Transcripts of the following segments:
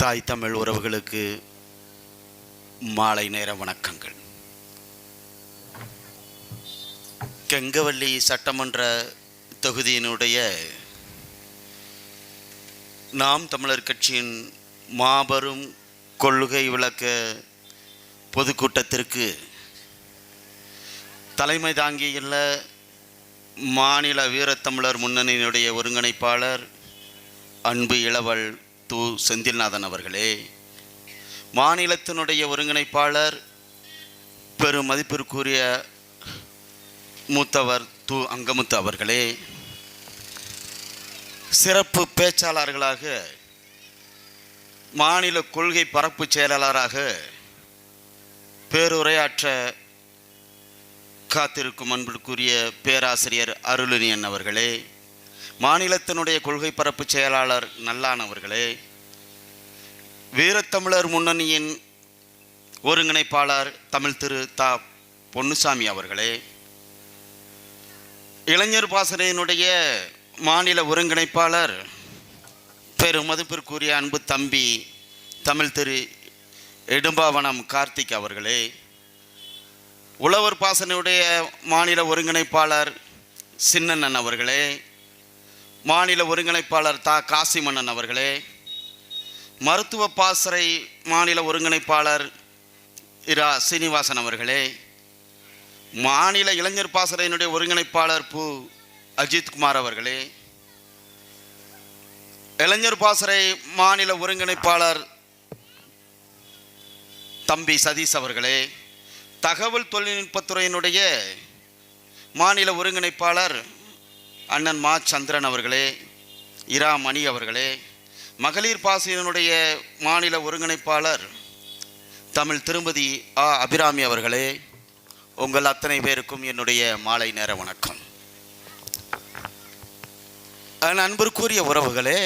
தாய் தமிழ் உறவுகளுக்கு மாலை நேர வணக்கங்கள். கெங்கவல்லி சட்டமன்ற தொகுதியினுடைய நாம் தமிழர் கட்சியின் மாபெரும் கொள்கை விளக்க பொதுக்கூட்டத்திற்கு தலைமை தாங்கியுள்ள மாநில வீரத்தமிழர் முன்னணியினுடைய ஒருங்கிணைப்பாளர் அன்பு இளவல் து. செந்தில்நாதன் அவர்களே, மாநிலத்தினுடைய ஒருங்கிணைப்பாளர் பெரும் மதிப்பிற்குரிய மூத்தவர் து. அங்கமுத்து அவர்களே, சிறப்பு பேச்சாளர்களாக மாநில கொள்கை பரப்பு செயலாளராக பேருரையாற்ற காத்திருக்கும் அன்பிற்குரிய பேராசிரியர் அருளினியன் அவர்களே, மாநிலத்தினுடைய கொள்கை பரப்பு செயலாளர் நல்லான் அவர்களே, வீரத்தமிழர் முன்னணியின் ஒருங்கிணைப்பாளர் தமிழ் திரு தா. பொன்னுசாமி அவர்களே, இளைஞர் பாசறையினுடைய மாநில ஒருங்கிணைப்பாளர் பெரும் மதிப்பிற்குரிய அன்பு தம்பி தமிழ் திரு இடும்பாவனம் கார்த்திக் அவர்களே, உழவர் பாசனையுடைய மாநில ஒருங்கிணைப்பாளர் சின்னண்ணன் அவர்களே, மாநில ஒருங்கிணைப்பாளர் தா. காசிமன்னன் அவர்களே, மருத்துவ பாசறை மாநில ஒருங்கிணைப்பாளர் இரா. சீனிவாசன் அவர்களே, மாநில இளைஞர் பாசறையினுடைய ஒருங்கிணைப்பாளர் பு. அஜித்குமார் அவர்களே, இளைஞர் பாசறை மாநில ஒருங்கிணைப்பாளர் தம்பி சதீஷ் அவர்களே, தகவல் தொழில்நுட்பத்துறையினுடைய மாநில ஒருங்கிணைப்பாளர் அண்ணன் மா. சந்திரன் அவர்களே, இரா. மணி அவர்களே, மகளிர் பாசறையினுடைய மாநில ஒருங்கிணைப்பாளர் தமிழ் திருமதி ஆ. அபிராமி அவர்களே, உங்கள் அத்தனை பேருக்கும் என்னுடைய மாலை நேர வணக்கம். அன்பிற்குரிய உறவுகளே,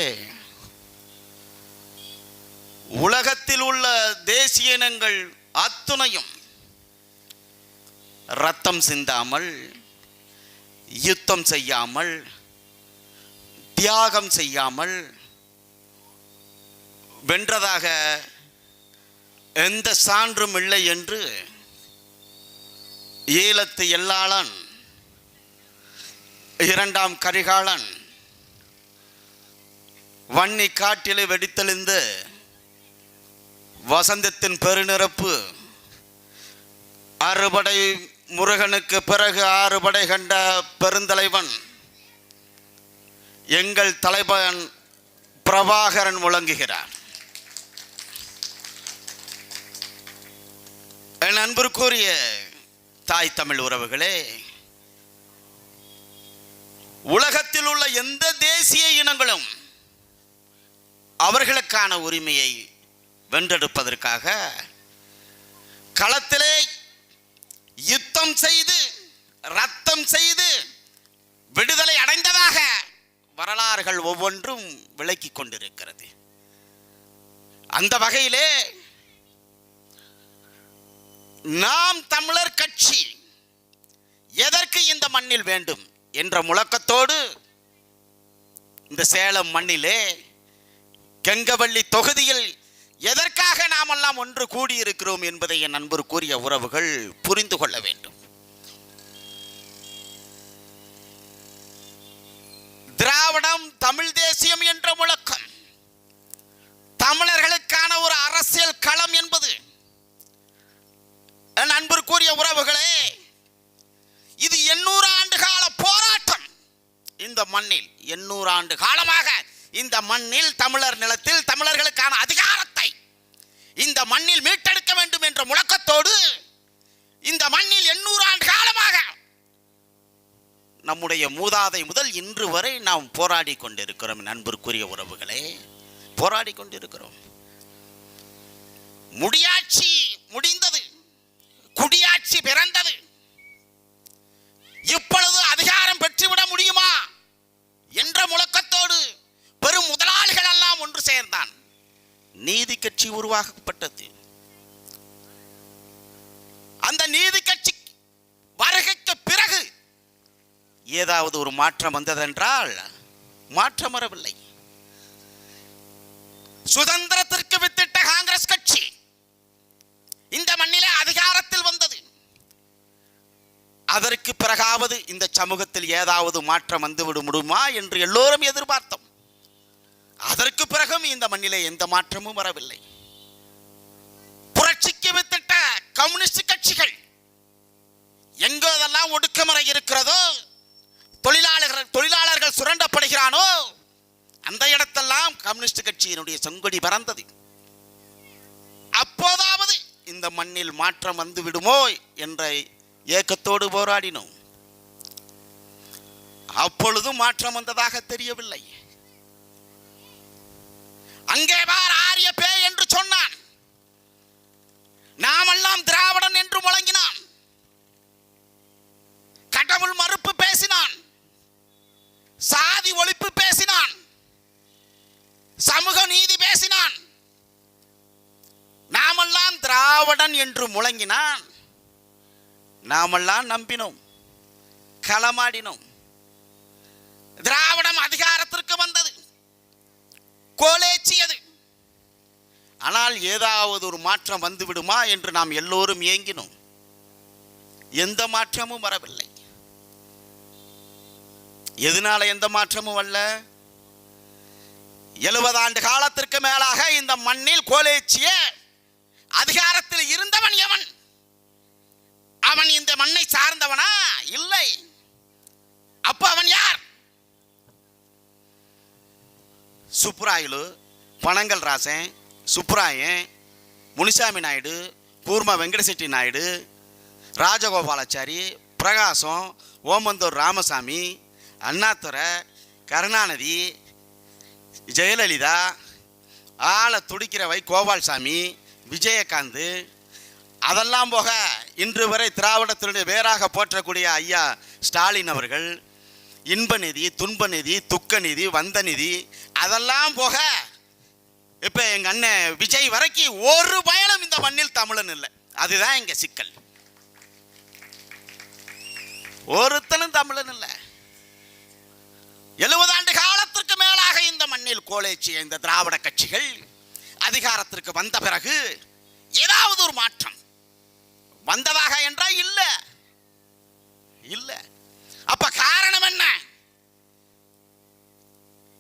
உலகத்தில் உள்ள தேசிய இனங்கள் அத்துணையும் இரத்தம் சிந்தாமல், யுத்தம் செய்யாமல், தியாகம் செய்யாமல் வென்றதாக எந்த சான்றும் இல்லை என்று ஈழத்து எல்லாளன் இரண்டாம் கரிகாலன் வன்னி காட்டிலே வெடித்தெழுந்து வசந்தத்தின் பெருநிரப்பு அறுபடை முருகனுக்கு பிறகு ஆறுபடை கண்ட பெருந்தலைவன் எங்கள் தலைவன் பிரபாகரன் முழங்குகிறார். என் அன்பிற்குரிய தாய் தமிழ் உறவுகளே, உலகத்தில் உள்ள எந்த தேசிய இனங்களும் அவர்களுக்கான உரிமையை வென்றெடுப்பதற்காக களத்திலே யுத்தம் செய்து ரத்தம் செய்து விடுதலை அடைந்ததாக வரலாறுகள் ஒவ்வொன்றும் விளக்கி கொண்டிருக்கிறது. அந்த வகையிலே நாம் தமிழர் கட்சி எதற்கு இந்த மண்ணில் வேண்டும் என்ற முழக்கத்தோடு இந்த சேலம் மண்ணிலே கெங்கவல்லி தொகுதியில் எதற்காக நாமெல்லாம் ஒன்று கூடியிருக்கிறோம் என்பதை என் அன்பிற்குரிய உறவுகள் புரிந்து கொள்ள வேண்டும். திராவிடம் தமிழ் தேசியம் என்ற முழக்கம் தமிழர்களுக்கான ஒரு அரசியல் களம் என்பது என் அன்பிற்குரிய உறவுகளே, இது 800 ஆண்டு கால போராட்டம். இந்த மண்ணில் 800 ஆண்டு காலமாக இந்த மண்ணில் தமிழர் நிலத்தில் தமிழர்களுக்கான அதிகாரத்தை இந்த மண்ணில் மீட்டெடுக்க வேண்டும் என்ற முழக்கத்தோடு இந்த மண்ணில் 800 ஆண்டு காலமாக நம்முடைய மூதாதை முதல் இன்று வரை நாம் போராடி கொண்டிருக்கிறோம். நண்பருக்குரிய உறவுகளே, போராடி கொண்டிருக்கிறோம். முடியாட்சி முடிந்தது, குடியாட்சி பிறந்தது. இப்பொழுது அதிகாரம் பெற்றுவிட முடியுமா என்ற முழக்கத்தோடு பெரும் முதலாளிகள் எல்லாம் ஒன்று சேர்ந்தான். நீதி கட்சி உருவாக்கப்பட்டது. அந்த நீதி கட்சி வருகைக்கு பிறகு ஏதாவது ஒரு மாற்றம் வந்ததென்றால் மாற்றம் வரவில்லை. சுதந்திரத்திற்கு வித்திட்ட காங்கிரஸ் கட்சி இந்த மண்ணிலே அதிகாரத்தில் வந்தது. அதற்கு பிறகாவது இந்த சமூகத்தில் ஏதாவது மாற்றம் வந்துவிட முடியுமா என்று எல்லோரும் எதிர்பார்த்தோம். அதற்கு பிறகும் இந்த மண்ணிலே எந்த மாற்றமும் வரவில்லை. புரட்சிக்கு வித்திட்ட கம்யூனிஸ்ட் கட்சிகள் எங்கெல்லாம் ஒடுக்குமுறை இருக்கிறதோ, தொழிலாளர்கள் சுரண்டப்படுகிறானோ, அந்த இடத்தெல்லாம் கம்யூனிஸ்ட் கட்சியினுடைய செங்கொடி பறந்தது. அப்போதாவது இந்த மண்ணில் மாற்றம் வந்து விடுமோ என்ற ஏக்கத்தோடு போராடினோம். அப்பொழுதும் மாற்றம் வந்ததாக தெரியவில்லை. அங்கே பார் ஆரிய பே என்று சொன்னான், நாமெல்லாம் திராவிடன் என்று முழங்கினான், கடவுள் மறுப்பு பேசினான், சாதி ஒழிப்பு பேசினான், சமூக நீதி பேசினான். நாமெல்லாம் திராவிடன் என்று முழங்கினான். நாமெல்லாம் நம்பினோம், களமாடினோம். திராவிடம் அதிகாரத்திற்கு வந்தது, கோலேச்சியது. ஆனால் ஏதாவது ஒரு மாற்றம் வந்துவிடுமா என்று நாம் எல்லோரும் ஏங்கினோம். எந்த மாற்றமும் வரவில்லை. எதனால எந்த மாற்றமும் வரல? 70 ஆண்டு காலத்திற்கு மேலாக இந்த மண்ணில் கோலேச்சிய அதிகாரத்தில் இருந்தவன் எவன்? அவன் இந்த மண்ணை சார்ந்தவனா? இல்லை. அப்ப அவன் யார்? சுப்புராயலு, பனங்கல் ராசன், சுப்புராயன், முனிசாமி நாயுடு, கூர்மா வெங்கடசெட்டி நாயுடு, ராஜகோபாலாச்சாரி, பிரகாசம், ஓமந்தூர் ராமசாமி, அண்ணாதுரை, கருணாநிதி, ஜெயலலிதா, ஆளை துடிக்கிறவை கோபால்சாமி, விஜயகாந்த், அதெல்லாம் போக இன்று வரை திராவிடத்தினுடைய வேறாக போற்றக்கூடிய ஐயா ஸ்டாலின் அவர்கள், இன்பநிதி, துன்பநிதி, துக்கநிதி, வந்தநிதி, அதெல்லாம் போக இப்ப எங்க அண்ணன் விஜய் வரைக்கும் ஒரு பயணம் இந்த மண்ணில் தமிழன் இல்லை. அதுதான் எங்க சிக்கல். ஒருத்தனும் தமிழன் இல்லை. 70 ஆண்டு காலத்திற்கு மேலாக இந்த மண்ணில் கோலேச்சிய இந்த திராவிட கட்சிகள் அதிகாரத்திற்கு வந்த பிறகு ஏதாவது ஒரு மாற்றம் வந்ததாக என்றால் இல்ல இல்ல. அப்ப காரணம் என்ன?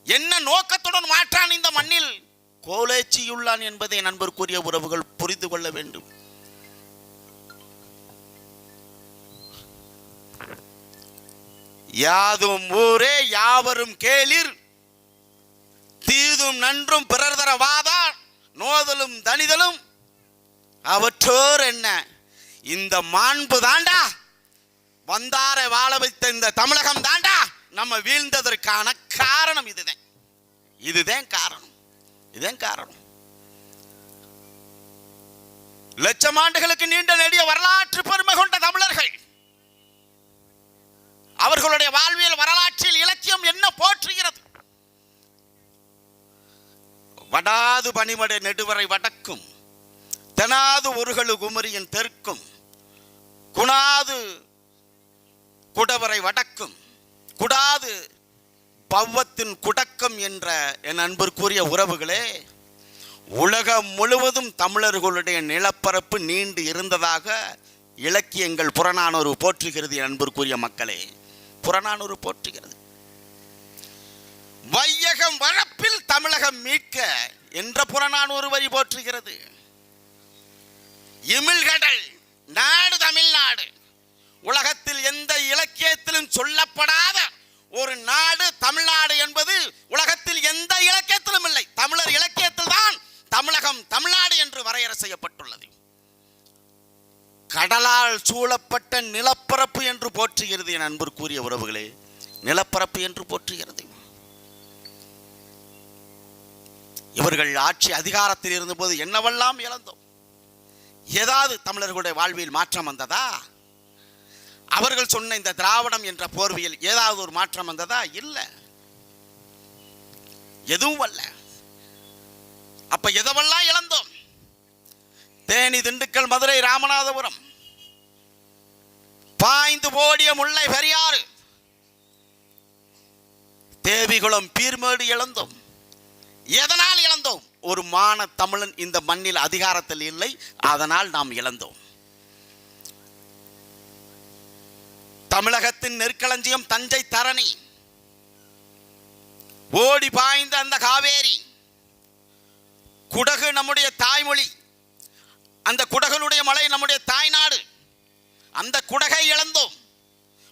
என்ன நோக்கத்துடன் மாற்றான் இந்த மண்ணில் கோலேச்சியுள்ளான் என்பதை நண்பருக்குரிய உறவுகள் புரிந்து கொள்ள வேண்டும். யாதும் ஊரே யாவரும் கேளிர், தீதும் நன்றும் பிறர் தர வாதா, நோதலும் தனிதலும் அவற்றோர் என்ன. இந்த மாண்பு தாண்டா வந்தாரை வாழ வைத்த இந்த தமிழகம் தாண்டா நம்ம வீழ்ந்ததற்கான காரணம். இதுதான் காரணம். லட்சம் ஆண்டுகளுக்கு நீண்ட நெடிய வரலாற்று பெருமை கொண்ட தமிழர்கள், அவர்களுடைய வாழ்வியல் வரலாற்றில் இலக்கியம் என்ன போற்றுகிறது? வடாது பனிமடை நெடுவரை வடக்கும், தெனாது ஒருகழு குமரியின் தெற்கும், குணாது குடவரை வடக்கும், குடாது பவ்வத்தின் குடக்கம் என்ற என் அன்பிற்குரிய உறவுகளே, உலகம் முழுவதும் தமிழர்களுடைய நிலப்பரப்பு நீண்டு இருந்ததாக இலக்கியங்கள் புறநானூறு போற்றுகிறது. என் அன்பிற்குரிய மக்களே, புறநானூறு போற்றுகிறது. வையகம் வளப்பில் தமிழகம் மீட்க என்ற புறநானூறு வரி போற்றுகிறது. இமிழ்கடல் நாடு தமிழ்நாடு, உலகத்தில் எந்த இலக்கியத்திலும் சொல்லப்படாத ஒரு நாடு தமிழ்நாடு என்பது உலகத்தில் எந்த இலக்கியத்திலும் இல்லை. தமிழர் இலக்கியத்தில் தான் தமிழகம் தமிழ்நாடு என்று வரையறை செய்யப்பட்டுள்ளது. கடலால் சூழப்பட்ட நிலப்பரப்பு என்று போற்றுகிறது. என் அன்பிற்குரிய உறவுகளே, நிலப்பரப்பு என்று போற்றுகிறது. இவர்கள் ஆட்சி அதிகாரத்தில் இருந்தபோது என்னவெல்லாம் இழந்தோம். ஏதாவது தமிழர்களுடைய வாழ்வில் மாற்றம் வந்ததா? அவர்கள் சொன்ன இந்த திராவிடம் என்ற போர்வையில் ஏதாவது ஒரு மாற்றம் வந்ததா? இல்லை, எதுவும் அல்ல. அப்ப எதவெல்லாம் இழந்தோம்? தேனி, திண்டுக்கல், மதுரை, ராமநாதபுரம், பாய்ந்து போடிய முல்லை பெரியாறு, தேவிகுளம், பீர்மேடு இழந்தோம். எதனால் இழந்தோம்? ஒரு மான தமிழன் இந்த மண்ணில் அதிகாரத்தில் இல்லை. அதனால் நாம் இழந்தோம். தமிழகத்தின் நெற்களஞ்சியம் தஞ்சை தரணி, ஓடி பாய்ந்த அந்த காவேரி, குடகு நம்முடைய தாய்மொழி, அந்த குடகனுடைய மலை நம்முடைய தாய்நாடு. அந்த குடகை இழந்தோம்.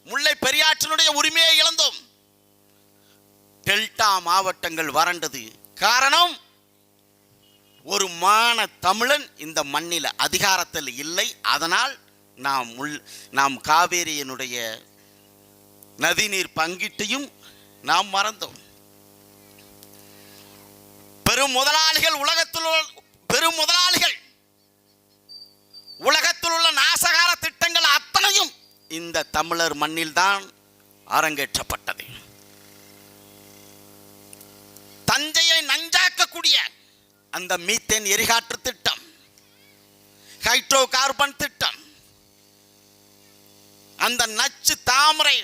முல்லை பெரியாற்றினுடைய உரிமையை இழந்தோம். டெல்டா மாவட்டங்கள் வறண்டது. காரணம், ஒரு மான தமிழன் இந்த மண்ணில் அதிகாரத்தில் இல்லை. அதனால் நாம் காவேரியினுடைய நதிநீர் பங்கீட்டையும் நாம் மறந்தோம். பெரும் முதலாளிகள் உலகத்தில் உள்ள நாசகார திட்டங்கள் அத்தனையும் இந்த தமிழர் மண்ணில் தான் அரங்கேற்றப்பட்டது. தஞ்சையை நஞ்சாக்கக்கூடிய அந்த மீத்தேன் எரிகாற்று திட்டம், ஹைட்ரோ கார்பன் திட்டம், அந்த நச்சு தாமரை,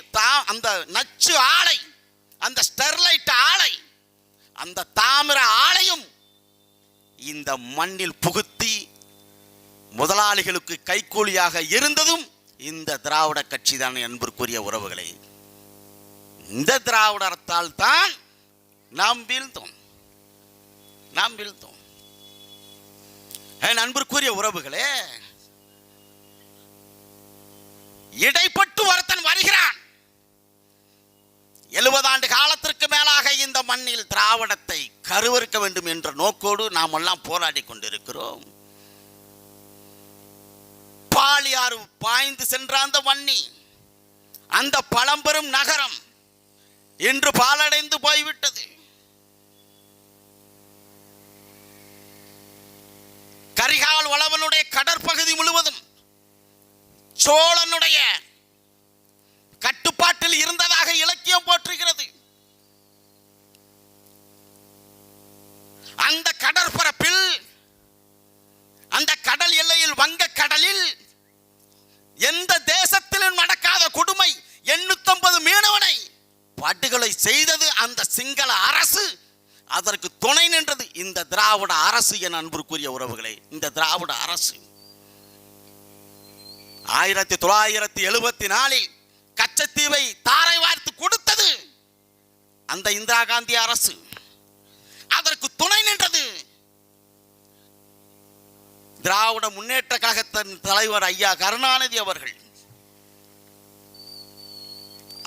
அந்த நச்சு ஆலை, அந்த ஸ்டெர்லைட் ஆலை, அந்த தாமிர ஆலையும் இந்த மண்ணில் புகுத்தி முதலாளிகளுக்கு கைக்கூலியாக இருந்ததும் இந்த திராவிட கட்சி தான் என்பதற்குரிய உறவுகளை. இந்த திராவிடத்தால் தான் நாம் வீழ்ந்தோம். என் அன்பிற்குரிய உறவுகளே, இடைப்பட்டு ஒருத்தன் வருகிறான். 70 ஆண்டு காலத்திற்கு மேலாக இந்த மண்ணில் திராவிடத்தை கருவறுக்க வேண்டும் என்ற நோக்கோடு நாம் எல்லாம் போராடி கொண்டிருக்கிறோம். பாலியாறு பாய்ந்து சென்ற அந்த வன்னி, அந்த பழம்பெரும் நகரம் இன்று பாலடைந்து போய்விட்டது. கரிகால் வளவனுடைய கடற்பகுதி முழுவதும் சோழனுடைய கட்டுப்பாட்டில் இருந்ததாக இலக்கியம் போற்றுகிறது. அந்த கடற்பரப்பில், அந்த கடல் எல்லையில், வங்க கடலில் எந்த தேசத்திலும் நடக்காத கொடுமை 850 மீனவனை படுகொலை செய்தது அந்த சிங்கள அரசு. அதற்கு துணை நின்றது இந்த திராவிட அரசு. என் அன்பிற்குரிய உறவுகளே, இந்த திராவிட அரசு 1974 கச்சத்தீவை தாரை வார்த்து கொடுத்தது அந்த இந்திரா காந்தி அரசு. அதற்கு துணை நின்றது திராவிட முன்னேற்ற கழகத்தின் தலைவர் ஐயா கருணாநிதி அவர்கள்.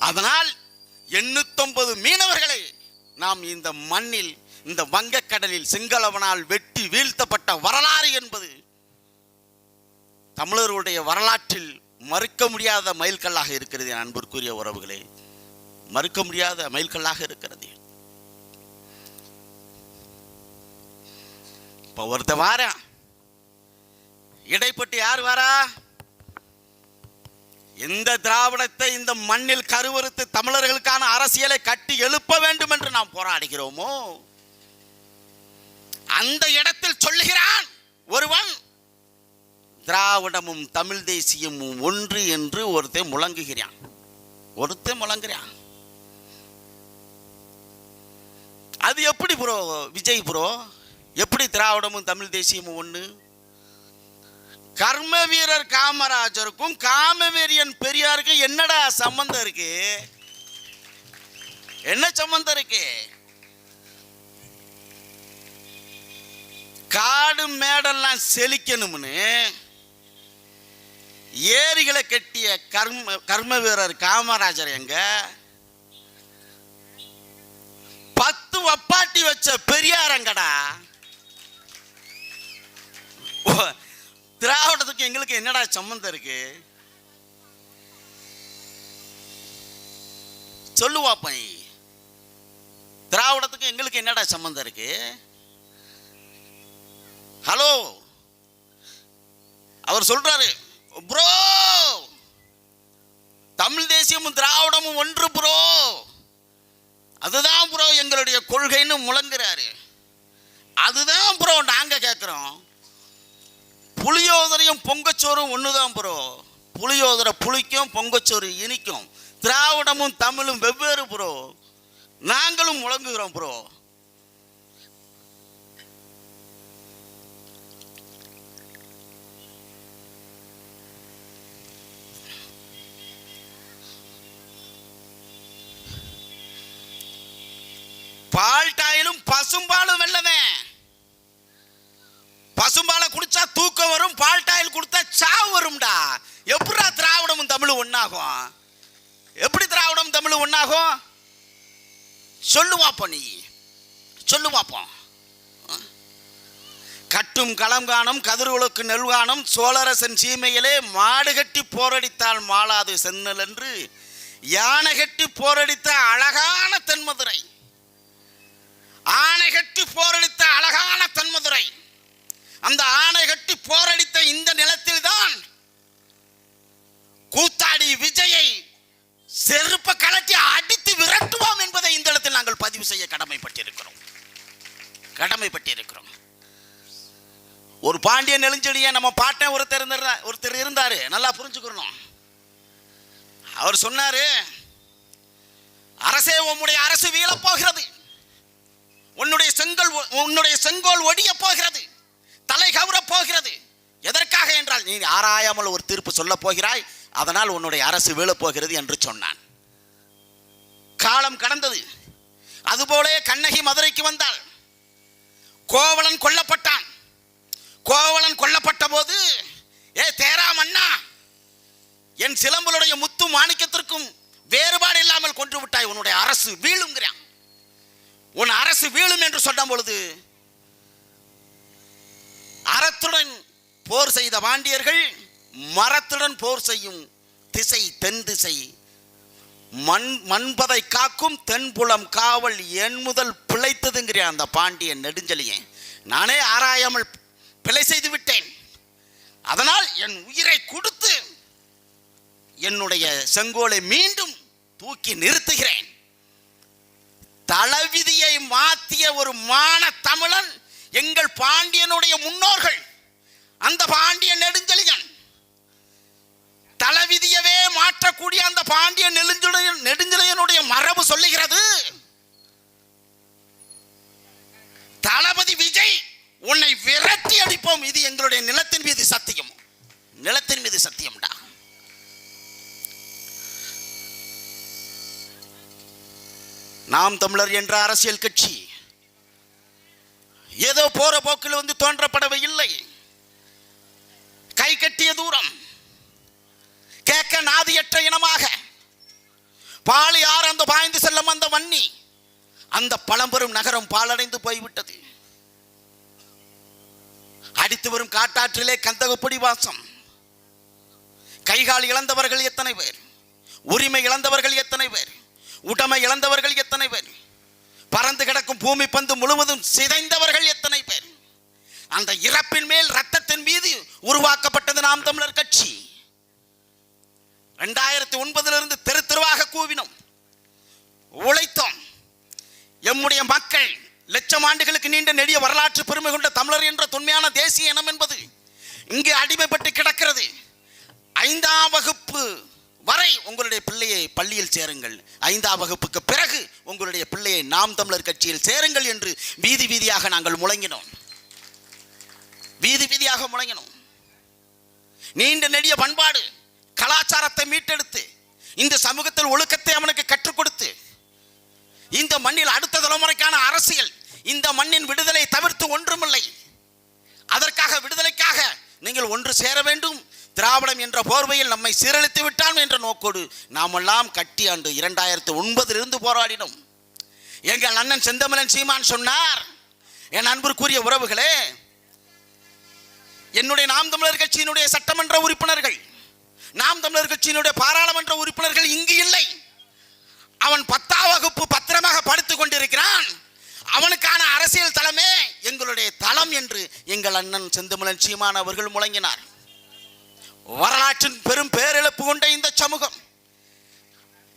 அதனால் 850 மீனவர்களை நாம் இந்த மண்ணில், இந்த வங்கக்கடலில் சிங்களவனால் வெட்டி வீழ்த்தப்பட்ட வரலாறு என்பது தமிழருடைய வரலாற்றில் மறுக்க முடியாத மைல்கல்லாக இருக்கிறது. என் அன்பிற்குரிய உறவுகளே, மறுக்க முடியாத மைல்கல்லாக இருக்கிறது. இப்ப ஒருத்த வார இடைப்பட்டு யார் வாரா? எந்த திராவிடத்தை இந்த மண்ணில் கருவறுத்து தமிழர்களுக்கான அரசியலை கட்டி எழுப்ப வேண்டும் என்று நாம் போராடுகிறோமோ, அந்த இடத்தில் சொல்லுகிறான் ஒருவன், திராவிடமும் தமிழ் தேசியமும் ஒன்று என்று ஒருத்தன் முழங்குகிறான். அது எப்படி ப்ரோ விஜய் ப்ரோ? எப்படி திராவிடமும் தமிழ் தேசியமும் ஒன்று? கர்ம வீரர் காமராஜருக்கும் காமவீரியன் பெரியாருக்கும் என்னடா சம்பந்தம் இருக்கு? என்ன சம்பந்தம் இருக்கு? காடு மேடெல்லாம் செழிக்கணும்னு ஏரிகளை கட்டிய கர்ம வீரர் காமராஜர் எங்க? 10 வப்பாட்டி வச்ச பெரியாரங்கடா. திராவிடத்துக்கு எங்களுக்கு என்னடா சம்பந்தம் இருக்கு? சொல்லுவாப்ப, திராவிடத்துக்கு எங்களுக்கு என்னடா சம்பந்தம் இருக்கு? ஹலோ, அவர் சொல்றாரு, ப்ரோ தமிழ் தேசியமும் திராவிடமும் ஒன்று ப்ரோ, அதுதான் ப்ரோ எங்களுடைய கொள்கைன்னு முழங்குறாரு. அதுதான் ப்ரோ நாங்க கேட்கிறோம். புளியோதரையும் பொங்கச்சோறும் ஒண்ணுதான் ப்ரோ. புளியோதரை புளிக்கும், பொங்கச்சோறு இனிக்கும். திராவிடமும் தமிழும் வெவ்வேறு ப்ரோ. நாங்களும் முழங்குகிறோம் ப்ரோ. தமிழ் ஒன்னாகும்? எப்படி திராவிடம் தமிழ் ஒன்னாகும்? சொல்லுவாப்போ, நீ சொல்லுவாப்போம். கட்டும் களங்கானம் கதிர்வுளுக்கு நெல்கானம் சோழரசன் சீமையிலே மாடு கட்டி போரடித்தால் மாளாது சென்னல் என்று யானை கட்டி போரடித்த அழகான தென்மதுரை, ஆணை கட்டி போரடித்த அழகான தென்மதுரை. அந்த ஆணை கட்டி போரடித்த இந்த நிலத்தில் தான் கூத்தாடி விஜயை செருப்ப கலட்டி அடித்து விரட்டுவோம் என்பதை இந்த இடத்தில் நாங்கள் பதிவு செய்ய கடமைப்பட்டிருக்கிறோம். ஒரு பாண்டிய நெடுஞ்செழிய நம்ம பாட்டன் ஒருத்தர் இருந்தாரு, நல்லா புரிஞ்சுக்கணும். அவர் சொன்னாரு, அரசே உம்முடைய அரசு வீழப் போகிறது, உன்னுடைய செங்கோல் ஒடிய போகிறது, தலை கவுரப் போகிறது. எதற்காக என்றால் நீ ஆராயாமல் ஒரு தீர்ப்பு சொல்ல போகிறாய், அதனால் உன்னுடைய அரசு வீழப் போகிறது என்று சொன்னான். காலம் கடந்தது. அதுபோல கண்ணகி மதுரைக்கு வந்தாள். கோவலன் கொல்லப்பட்டான். கோவலன் கொல்லப்பட்ட போது, ஏ தேரா மன்னா, என் சிலம்பலுடைய முத்து மாணிக்கத்திற்கும் வேறுபாடு இல்லாமல் கொன்று விட்டாய், உன்னுடைய அரசு வீழுங்கிறான். உன் அரசு வீழும் என்று சொன்ன பொழுது அறத்துடன் போர் செய்த பாண்டியர்கள் மரத்துடன் போர் செய்யும் திசை தென் திசை. மண்பதை காக்கும் தென்புலம் காவல் என் முதல் பிழைத்ததுங்கிற அந்த பாண்டிய நெடுஞ்செழியன், நானே ஆராயாமல் பிழை செய்து விட்டேன், அதனால் என் உயிரை கொடுத்து என்னுடைய செங்கோலை மீண்டும் தூக்கி நிறுத்துகிறேன். தளவிதியை மாற்றிய ஒரு மான தமிழன் எங்கள் பாண்டியனுடைய முன்னோர்கள். அந்த பாண்டிய நெடுஞ்செழியன் தளவிதியவே மாற்றக்கூடிய அந்த பாண்டிய நெடுஞ்செழியனுடைய மரபு சொல்லுகிறது, தளபதி விஜய் உன்னை விரட்டி அடிப்போம். இது எங்களுடைய நிலத்தின் மீது சத்தியம், நிலத்தின் மீது சத்தியம்டா. நாம் தமிழர் என்ற அரசியல் கட்சி ஏதோ போற போக்கில் வந்து தோன்றப்படவே இல்லை. கை கட்டிய தூரம், கேட்க நாதியற்ற இனமாக பாலியார் அந்த பாய்ந்து செல்லும் அந்த வன்னி, அந்த பழம்பெரும் நகரம் பாலடைந்து போய்விட்டது. அடித்து வரும் காட்டாற்றிலே கந்தகப்பொடி வாசம். கைகால் இழந்தவர்கள் எத்தனை பேர், உரிமை இழந்தவர்கள் எத்தனை பேர், உடைமை இழந்தவர்கள் எத்தனை பேர், பறந்து கிடக்கும் பூமி பந்து முழுவதும் சிதைந்தவர்கள் எத்தனை பேர். அந்த இறப்பின் மேல் ரத்தத்தின் மீது உருவாக்கப்பட்டது நாம் தமிழர் கட்சி. 2009 தெரு தெருவாக கூவினோம், உழைத்தோம். எம்முடைய மக்கள் லட்சம் ஆண்டுகளுக்கு நீண்ட நெடிய வரலாற்று பெருமை கொண்ட தமிழர் என்ற தொன்மையான தேசிய இனம் என்பது இங்கே அடிமைப்பட்டு கிடக்கிறது. 5ஆம் வகுப்பு வரை உங்களுடைய பிள்ளையை பள்ளியில் சேருங்கள், 5ஆம் வகுப்புக்கு பிறகு உங்களுடைய பிள்ளையை நாம் தமிழர் கட்சியில் சேருங்கள் என்று வீதி வீதியாக நாங்கள் முழங்கினோம். நீண்ட நெடிய பண்பாடு கலாச்சாரத்தை மீட்டெடுத்து இந்த சமூகத்தில் ஒழுக்கத்தை அவனுக்கு கற்றுக் கொடுத்து இந்த மண்ணில் அடுத்த தலைமுறைக்கான அரசியல், இந்த மண்ணின் விடுதலை தவிர்த்து ஒன்றுமில்லை. அதற்காக விடுதலைக்காக நீங்கள் ஒன்று சேர வேண்டும். திராவிடம் என்ற போர்வையில் நம்மை சீரழித்து விட்டான் என்ற நோக்கோடு நாமெல்லாம் கட்டி ஆண்டு 2009 போராடினோம். எங்கள் அண்ணன் செந்தமிழன் சீமான் சொன்னார், என் அன்பிற்குரிய உறவுகளே, என்னுடைய நாம் தமிழர் கட்சியினுடைய சட்டமன்ற உறுப்பினர்கள், நாம் தமிழர் கட்சியினுடைய பாராளுமன்ற உறுப்பினர்கள் இங்கு இல்லை. அவன் 10ஆம் வகுப்பு பத்திரமாக படித்துக் கொண்டிருக்கிறான். அவனுக்கான அரசியல் தளமே எங்களுடைய தளம் என்று எங்கள் அண்ணன் செந்தமிழன் சீமான் அவர்கள் முழங்கினார். வரலாற்றின் பெரும் பேரிழப்பு கொண்ட இந்த சமூகம்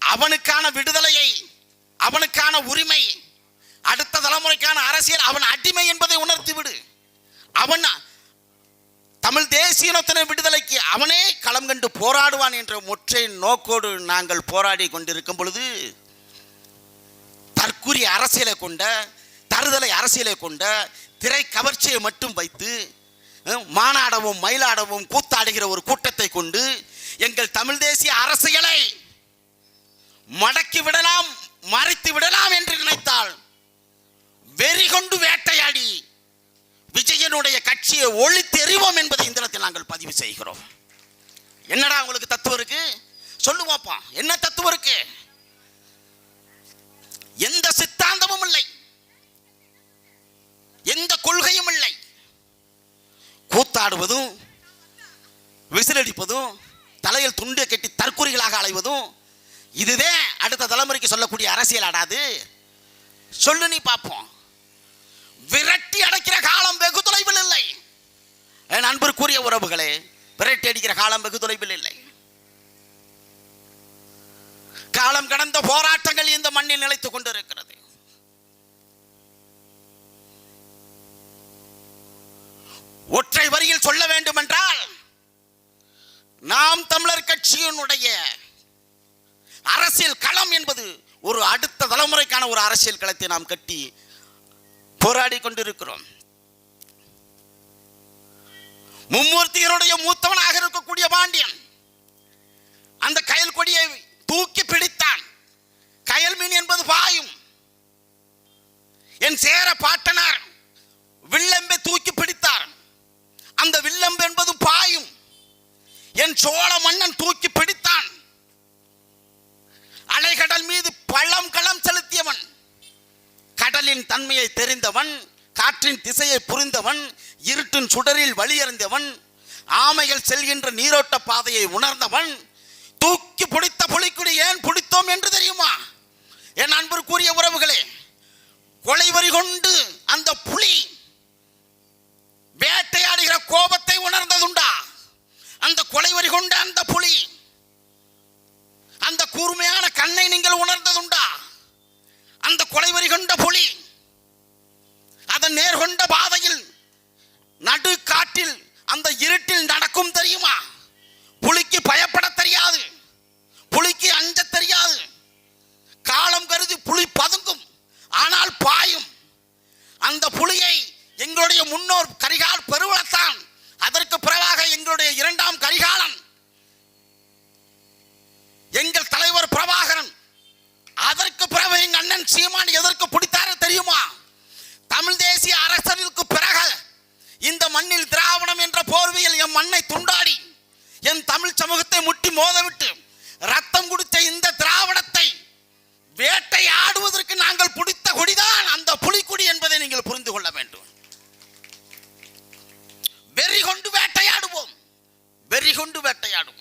அவனுக்கான விடுதலையை, அவனுக்கான உரிமை, அடுத்த தலைமுறைக்கான அரசியல், அவன் அடிமை என்பதை உணர்த்திவிடு. அவன் தமிழ் தேசியத்தின விடுதலைக்கு அவனே களம் கண்டு போராடுவான் என்ற ஒற்றை நோக்கோடு நாங்கள் போராடி கொண்டிருக்கும் பொழுது தற்குறி அரசியலை கொண்ட, தருதலை அரசியலை கொண்ட, திரை கவர்ச்சியை மட்டும் வைத்து மானாடவும் மயிலாடவும் கூத்தாடுகிற ஒரு கூட்டத்தை கொண்டு எங்கள் தமிழ் தேசிய அரசியலை மடக்கி விடலாம், மறைத்து விடலாம் என்று நினைத்தால் வெறி கொண்டு வேட்டையாடி விஜயனுடைய கட்சியை ஒழித்தெறிவோம் என்பதை இந்த இடத்தில் நாங்கள் பதிவு செய்கிறோம். என்னடா உங்களுக்கு தத்துவம் இருக்கு? பார்ப்போம். என்ன தத்துவம் இருக்கு? எந்த சித்தாந்தமும் இல்லை, எந்த கொள்கையும் இல்லை. கூத்தாடுவதும் விசிலடிப்பதும் தலையில் துண்டை கட்டி தற்கொலைகளாக அலைவதும் இதுதான் அடுத்த தலைமுறைக்கு சொல்லக்கூடிய அரசியல். ஆடாது சொல்லு, நீ பார்ப்போம். விரட்டி அடைக்கிற காலம் வெகு தொலைவில் இல்லை. என் அன்பிற்குரிய உறவுகளே, விரட்டி அடிக்கிற காலம் வெகு தொலைவில் இல்லை. காலம் கடந்த போராட்டங்கள் இந்த மண்ணில் நிலைத்துக் கொண்டிருக்கிறது. ஒற்றை வரியில் சொல்ல வேண்டும் என்றால், நாம் தமிழர் கட்சியினுடைய அரசியல் களம் என்பது ஒரு அடுத்த தலைமுறைக்கான ஒரு அரசியல் களத்தை நாம் கட்டி போராடி கொண்டிருக்கிறோம். மும்மூர்த்திகளுடைய மூத்தவனாக இருக்கக்கூடிய பாண்டியன் அந்த கயல் கொடியை தூக்கி பிடித்தான். கயல் மீன் என்பது பாயும். என் சேர பாட்டனார் வில்லம்பை தூக்கி பிடித்தார். அந்த வில்லம்பு என்பது பாயும். என் சோழ மன்னன் தூக்கி பிடித்தான். அலைகடல் மீது பள்ளம் களம் செலுத்தியவன், கடலின் தன்மையை தெரிந்தவன், காற்றின் திசையை புரிந்தவன், இருட்டின் சுடரில் வழியறிந்தவன், ஆமைகள் செல்கின்ற நீரோட்ட பாதையை உணர்ந்தவன். தூக்கி பிடித்த புலிக்குடி ஏன் பிடித்தோம் என்று தெரியுமா? என் அன்பிற்குரிய உறவுகளே, கொலைவரி கொண்டு அந்த புலி வேட்டையாடுகிற கோபத்தை உணர்ந்ததுண்டா? அந்த கொலைவரி கொண்ட அந்த புலி அந்த கூர்மையான கண்ணை நீங்கள் உணர்ந்ததுண்டா? அந்த கொலைவரி கொண்ட புலி அதன் நேர்கொண்ட பாதையில் நடு காட்டில் அந்த இருட்டில் நடக்கும் தெரியுமா? புலிக்கு பயப்பட தெரியாது, புலிக்கு அஞ்ச தெரியாது. காலம் கருதி புலி பதுங்கும், ஆனால் பாயும். அந்த புலியை எங்களுடைய முன்னோர் கரிகால் பெருவளத்தான், அதற்கு பிறகாக எங்களுடைய இரண்டாம் கரிகாலன், எங்கள் தலைவர் பிரபாகரன், அதற்கு பிறகு எங்கள் அண்ணன் சீமான் எதற்கு பிடித்தாரு தெரியுமா? தமிழ் தேசிய அரசனுக்கு பிறகு இந்த மண்ணில் திராவிடம் என்ற போர்வையில் என் மண்ணை துண்டாடி என் தமிழ் சமூகத்தை முட்டி மோதவிட்டு ரத்தம் குடித்த இந்த திராவிடத்தை வேட்டையாடுவதற்கு நாங்கள் பிடித்த கொடிதான் அந்த புலிக்குடி என்பதை நீங்கள் புரிந்து கொள்ள வேண்டும். வெறி கொண்டு வேட்டையாடுவோம், வெறி கொண்டு வேட்டையாடுவோம்.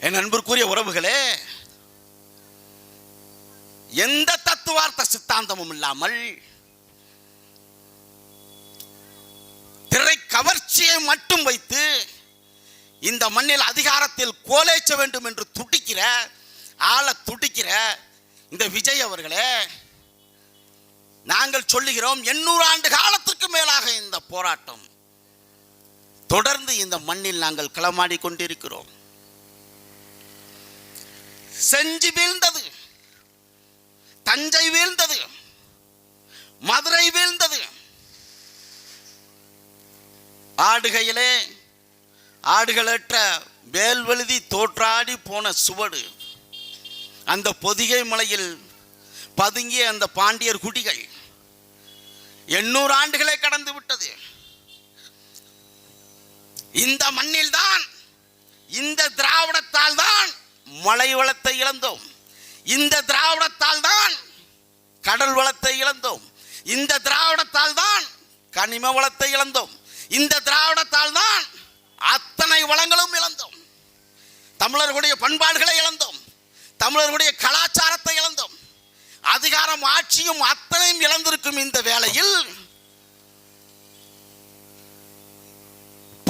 என் அன்பிற்குரிய உறவுகளே, எந்த தத்துவார்த்த சித்தாந்தமும் இல்லாமல் திரை கவர்ச்சியை மட்டும் வைத்து இந்த மண்ணில் அதிகாரத்தில் கோலேச்ச வேண்டும் என்று துடிக்கிற ஆளை துடிக்கிற இந்த விஜய் அவர்களே, நாங்கள் சொல்லுகிறோம், 800 ஆண்டு காலத்துக்கு மேலாக இந்த போராட்டம் தொடர்ந்து இந்த மண்ணில் நாங்கள் களமாடி கொண்டிருக்கிறோம். செஞ்சி வீழ்ந்தது, தஞ்சை வீழ்ந்தது, மதுரை வீழ்ந்தது. ஆடுகையிலே ஆடுகளற்ற வேல்வெழுதி தோற்றாடி போன சுவடு, அந்த பொதிகை மலையில் பதுங்கிய அந்த பாண்டியர் குடிகள் 800 ஆண்டுகளை கடந்து விட்டது. இந்த மண்ணில் தான், இந்த திராவிடத்தால் தான் மலை வளத்தை இழந்தோம். இந்த திராவிடத்தால் தான் கடல் வளத்தை இழந்தோம். இந்த திராவிடத்தால் தான் கனிம வளத்தை இழந்தோம். இந்த திராவிடத்தால் தான் அத்தனை வளங்களும் இழந்தோம். தமிழர்களுடைய பண்பாடுகளை இழந்தோம், தமிழர்களுடைய கலாச்சாரத்தை இழந்தோம், அதிகாரம் ஆட்சியும் அத்தனையும் இழந்திருக்கும் இந்த வேளையில்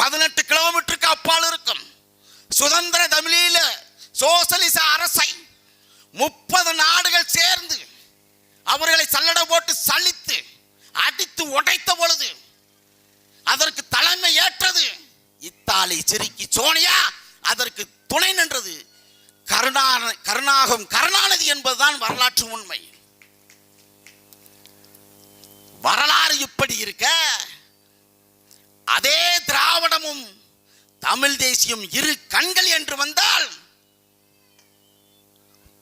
18 கிலோமீட்டருக்கு அப்பால் இருக்கும் சுதந்திர தமிழீழ சோசலிச அரசை 30 நாடுகள் சேர்ந்து அவர்களை சல்லட போட்டு சலித்து அடித்து உடைத்த பொழுது அதற்கு தலைமை ஏற்றது இத்தாலி சிரிக்கி சோனியா, அதற்கு துணை நின்றது கருணாநிதி என்பதுதான் வரலாற்று உண்மை. வரலாறு இப்படி இருக்க, அதே திராவிடமும் தமிழ் தேசியம் இரு கண்கள் என்று வந்தால்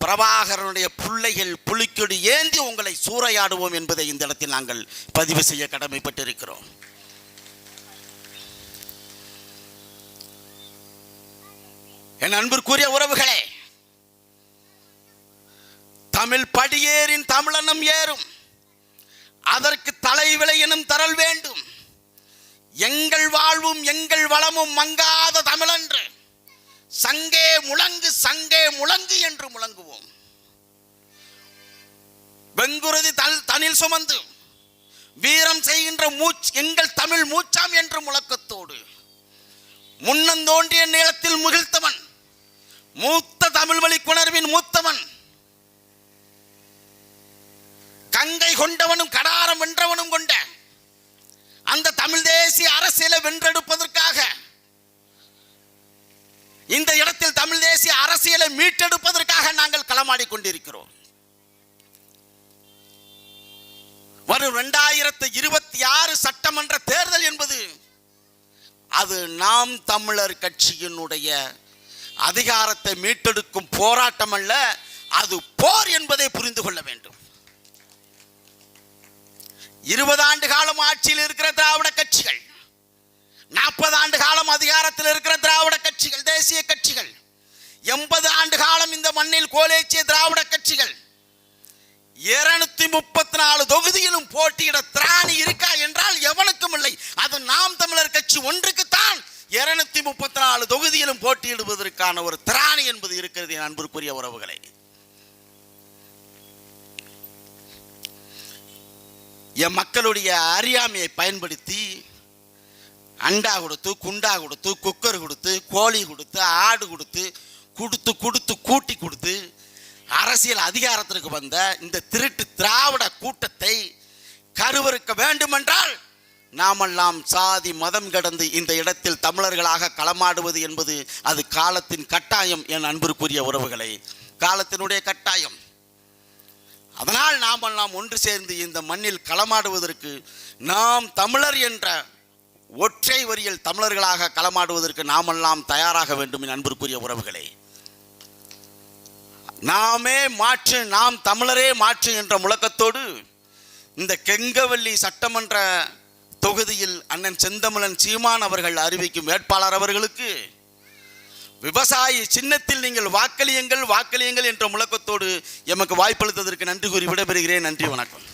பிரபாகரனுடைய பிள்ளைகள் புலிக்கொடி ஏந்தி உங்களை சூறையாடுவோம் என்பதை இந்த இடத்தில் நாங்கள் பதிவு செய்ய கடமைப்பட்டிருக்கிறோம். என் அன்பிற்குரிய உறவுகளே, தமிழ் படியேறின் தமிழனும் ஏறும், அதற்கு தலைவிலை எனும் தரல் வேண்டும். எங்கள் வாழ்வும் எங்கள் வளமும் மங்காத தமிழன்று, சங்கே முழங்கு சங்கே முழங்கு என்று முழங்குவோம். வெங்குருதி தனில் சுமந்து வீரம் செய்கின்ற எங்கள் தமிழ் மூச்சாம் என்ற முழக்கத்தோடு முன்னந்தோன்றிய நிலத்தில் முகிழ்த்தவன், மூத்த தமிழ் வழி குணர்வின் மூத்தவன், கங்கை கொண்டவனும் கடாரம் வென்றவனும் கொண்ட அந்த தமிழ் தேசிய அரசியலை வென்றெடுப்பதற்காக, இந்த இடத்தில் தமிழ் தேசிய அரசியலை மீட்டெடுப்பதற்காக நாங்கள் களமாடிக் கொண்டிருக்கிறோம். வரும் 2026 சட்டமன்ற தேர்தல் என்பது அது நாம் தமிழர் கட்சியினுடைய அதிகாரத்தை மீட்டெடுக்கும் போராட்டம் அல்ல, அது போர் என்பதை புரிந்து கொள்ள வேண்டும். 20 ஆண்டு காலம் ஆட்சியில் இருக்கிற திராவிட கட்சிகள், 40 ஆண்டு காலம் அதிகாரத்தில் இருக்கிற திராவிட கட்சிகள், தேசிய கட்சிகள், 80 ஆண்டு காலம் இந்த மண்ணில் கோலேச்சிய திராவிட கட்சிகள் 234 தொகுதியிலும் போட்டியிட திராணி இருக்கா என்றால் எவனுக்கும் இல்லை. அது நாம் தமிழர் கட்சி ஒன்றுக்குத்தான் 234 தொகுதியிலும் போட்டியிடுவதற்கான ஒரு திராணி என்பது இருக்கிறது. என் அன்பிற்குரிய உறவுகளை, என் மக்களுடைய அறியாமையை பயன்படுத்தி அண்டா கொடுத்து, குண்டா கொடுத்து, குக்கர் கொடுத்து, கோழி கொடுத்து, ஆடு கொடுத்து, கூட்டி கொடுத்து அரசியல் அதிகாரத்திற்கு வந்த இந்த திருட்டு திராவிட கூட்டத்தை கருவறுக்க வேண்டுமென்றால் நாமெல்லாம் சாதி மதம் கடந்து இந்த இடத்தில் தமிழர்களாக களமாடுவது என்பது அது காலத்தின் கட்டாயம். என் அன்பிற்குரிய உறவுகளை, காலத்தினுடைய கட்டாயம். அதனால் நாமெல்லாம் ஒன்று சேர்ந்து இந்த மண்ணில் களமாடுவதற்கு, நாம் தமிழர் என்ற ஒற்றை வரியில் தமிழர்களாக களமாடுவதற்கு நாமெல்லாம் தயாராக வேண்டும். என் அன்பிற்குரிய உறவுகளை, நாமே மாற்று, நாம் தமிழரே மாற்று என்ற முழக்கத்தோடு இந்த கெங்கவல்லி சட்டமன்ற தொகுதியில் அண்ணன் செந்தமிழன் சீமான் அவர்கள் அறிவிக்கும் வேட்பாளர் அவர்களுக்கு விவசாயி சின்னத்தில் நீங்கள் வாக்களியுங்கள் வாக்களியுங்கள் என்ற முழக்கத்தோடு எமக்கு வாய்ப்பளித்ததற்கு நன்றி கூறி விடைபெறுகிறேன். நன்றி, வணக்கம்.